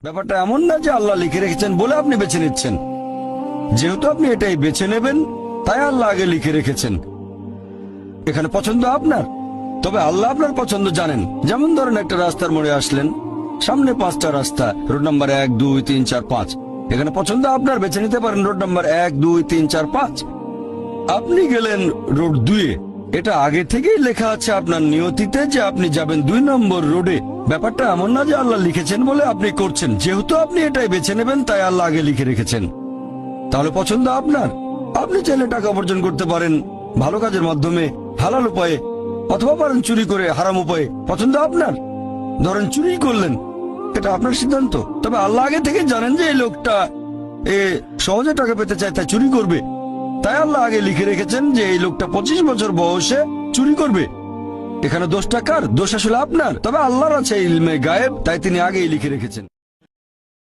ব্যাপারটা এমন না যে আল্লাহ লিখে রেখেছেন বলে আপনি বেছে নিচ্ছেন। যেহেতু আপনি এটাই বেছে নেবেন, তাই আল্লাহ আগে লিখে রেখেছেন। এখানে পছন্দ আপনার, তবে আল্লাহ আপনার পছন্দ জানেন। যেমন ধরেন একটা রাস্তার মোড়ে আসলেন, সামনে 5টা রাস্তা, রোড নাম্বার 1, 2, 3, 4, 5। এখানে পছন্দ আপনার, বেছে নিতে পারেন রোড নাম্বার 1, 2, 3, 4, 5। আপনি গেলেন রোড 2-এ। এটা আগে থেকেই লেখা আছে আপনার নিয়তিতে যে আপনি যাবেন 2 নম্বর রোডে। ব্যাপারটা এমন না যে আল্লাহ লিখেছেন বলে আপনি করছেন। যেহেতু আপনি এটাই বেছে নেবেন, তাই আল্লাহ আগে লিখে রেখেছেন। তাহলে পছন্দ আপনার। আপনি চাইলে টাকা উপার্জন করতে পারেন ভালো কাজের মাধ্যমে, হালাল উপায়ে, অথবা পারেন চুরি করে হারাম উপায়ে। পছন্দ আপনার। ধরেন চুরি করলেন, এটা আপনার সিদ্ধান্ত। তবে আল্লাহ আগে থেকে জানেন যে এই লোকটা সহজে টাকা পেতে চায়, তাই চুরি করবে। তাই আল্লাহ আগে লিখে রেখেছেন যে এই লোকটা 25 বছর বয়সে চুরি করবে। এখানে দোষটা কার? দোষ আসলে আপনার। তবে আল্লাহর আছে ইলমে গায়েব, তাই তিনি আগেই লিখে রেখেছেন।